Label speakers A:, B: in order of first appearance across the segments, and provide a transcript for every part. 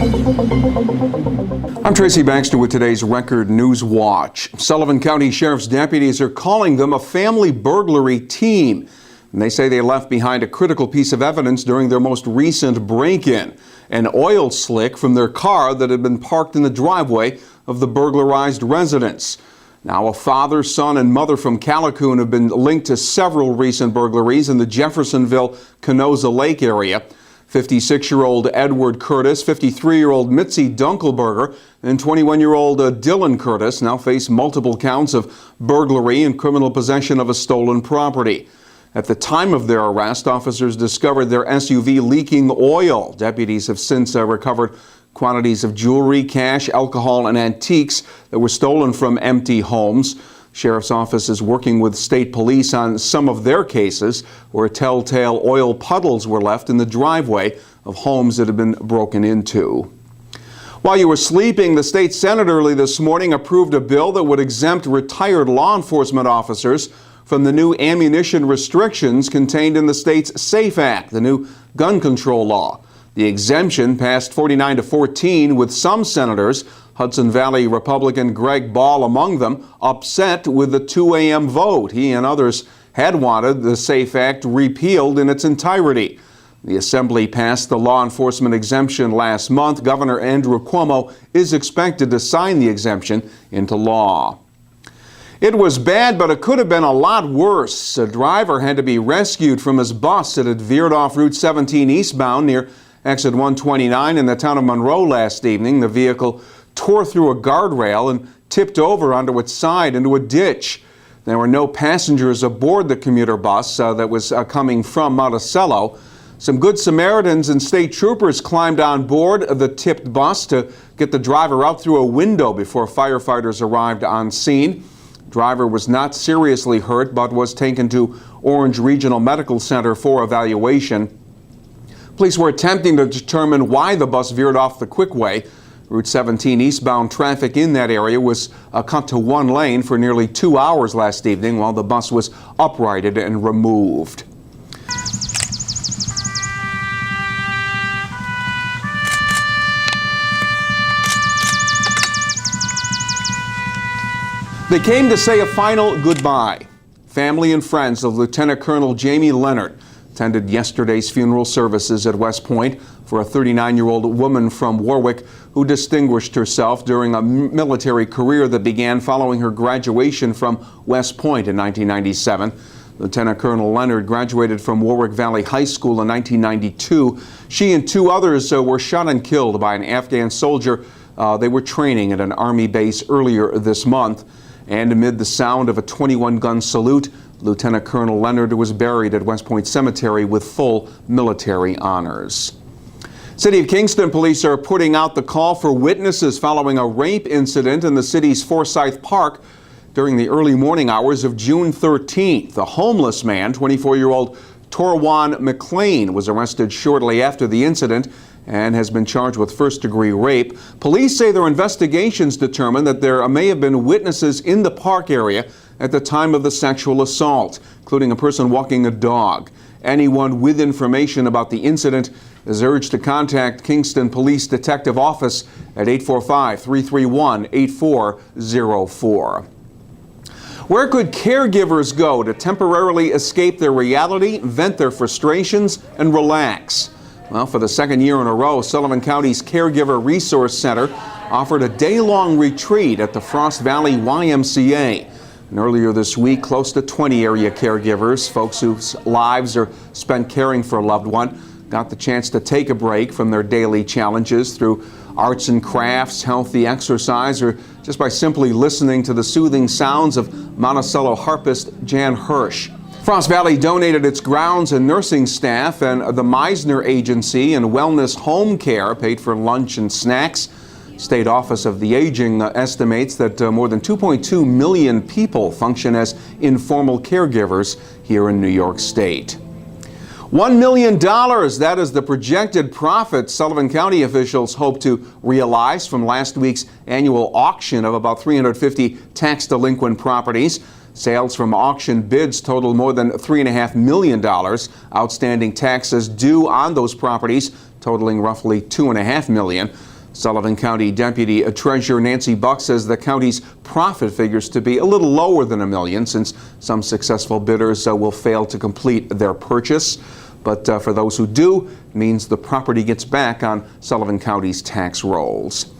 A: I'm Tracy Baxter with today's Record Newswatch. Sullivan County Sheriff's deputies are calling them a family burglary team. And they say they left behind a critical piece of evidence during their most recent break-in, an oil slick from their car that had been parked in the driveway of the burglarized residence. Now, a father, son, and mother from Callicoon have been linked to several recent burglaries in the Jeffersonville-Canosa Lake area. 56-year-old Edward Curtis, 53-year-old Mitzi Dunkelberger, and 21-year-old Dylan Curtis now face multiple counts of burglary and criminal possession of a stolen property. At the time of their arrest, officers discovered their SUV leaking oil. Deputies have since recovered quantities of jewelry, cash, alcohol, and antiques that were stolen from empty homes. Sheriff's Office is working with state police on some of their cases where telltale oil puddles were left in the driveway of homes that have been broken into. While you were sleeping, the state Senate early this morning approved a bill that would exempt retired law enforcement officers from the new ammunition restrictions contained in the state's SAFE Act, the new gun control law. The exemption passed 49-14 with some senators, Hudson Valley Republican Greg Ball among them, upset with the 2 a.m. vote. He and others had wanted the SAFE Act repealed in its entirety. The Assembly passed the law enforcement exemption last month. Governor Andrew Cuomo is expected to sign the exemption into law. It was bad, but it could have been a lot worse. A driver had to be rescued from his bus that had veered off Route 17 eastbound near exit 129 in the town of Monroe last evening. The vehicle tore through a guardrail and tipped over onto its side into a ditch. There were no passengers aboard the commuter bus that was coming from Monticello. Some Good Samaritans and state troopers climbed on board the tipped bus to get the driver out through a window before firefighters arrived on scene. The driver was not seriously hurt but was taken to Orange Regional Medical Center for evaluation. Police were attempting to determine why the bus veered off the quickway. Route 17 eastbound traffic in that area was cut to one lane for nearly 2 hours last evening while the bus was uprighted and removed. They came to say a final goodbye. Family and friends of Lieutenant Colonel Jaimie Leonard attended yesterday's funeral services at West Point for a 39-year-old woman from Warwick who distinguished herself during a military career that began following her graduation from West Point in 1997. Lieutenant Colonel Leonard graduated from Warwick Valley High School in 1992. She and 2 others were shot and killed by an Afghan soldier. They were training at an Army base earlier this month. And amid the sound of a 21-gun salute, Lieutenant Colonel Leonard was buried at West Point Cemetery with full military honors. City of Kingston police are putting out the call for witnesses following a rape incident in the city's Forsyth Park during the early morning hours of June 13th. A homeless man, 24-year-old Torwan McLean, was arrested shortly after the incident and has been charged with first-degree rape. Police say their investigations determined that there may have been witnesses in the park area at the time of the sexual assault, including a person walking a dog. Anyone with information about the incident is urged to contact Kingston Police Detective Office at 845-331-8404. Where could caregivers go to temporarily escape their reality, vent their frustrations, and relax? Well, for the second year in a row, Sullivan County's Caregiver Resource Center offered a day-long retreat at the Frost Valley YMCA. And earlier this week, close to 20 area caregivers, folks whose lives are spent caring for a loved one, got the chance to take a break from their daily challenges through arts and crafts, healthy exercise, or just by simply listening to the soothing sounds of Monticello harpist Jan Hirsch. Frost Valley donated its grounds and nursing staff, and the Meisner Agency and Wellness Home Care paid for lunch and snacks. State Office of the Aging estimates that more than 2.2 million people function as informal caregivers here in New York State. $1 million, that is the projected profit Sullivan County officials hope to realize from last week's annual auction of about 350 tax delinquent properties. Sales from auction bids total more than $3.5 million. Outstanding taxes due on those properties totaling roughly $2.5 million. Sullivan County Deputy Treasurer Nancy Buck says the county's profit figures to be a little lower than $1 million since some successful bidders will fail to complete their purchase. But for those who do, it means the property gets back on Sullivan County's tax rolls.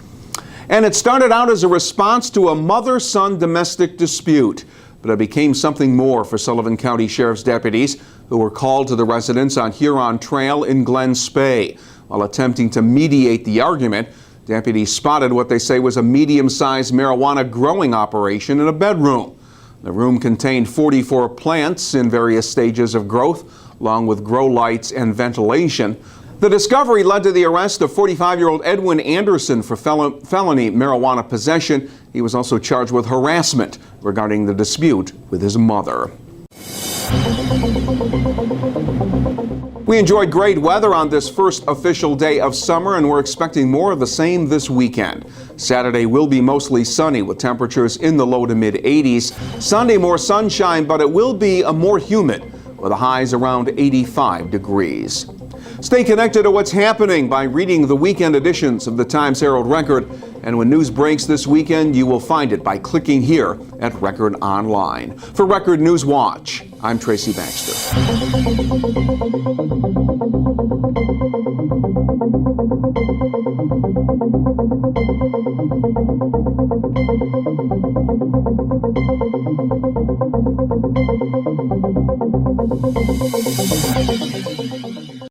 A: And it started out as a response to a mother-son domestic dispute, but it became something more for Sullivan County Sheriff's deputies who were called to the residence on Huron Trail in Glen Spey. While attempting to mediate the argument, deputies spotted what they say was a medium-sized marijuana growing operation in a bedroom. The room contained 44 plants in various stages of growth, along with grow lights and ventilation. The discovery led to the arrest of 45-year-old Edwin Anderson for felony marijuana possession. He was also charged with harassment regarding the dispute with his mother. We enjoyed great weather on this first official day of summer, and we're expecting more of the same this weekend. Saturday will be mostly sunny with temperatures in the low to mid 80s. Sunday more sunshine, but it will be more humid with the highs around 85 degrees. Stay connected to what's happening by reading the weekend editions of the Times-Herald Record. And when news breaks this weekend, you will find it by clicking here at Record Online. For Record Newswatch, I'm Tracy Baxter.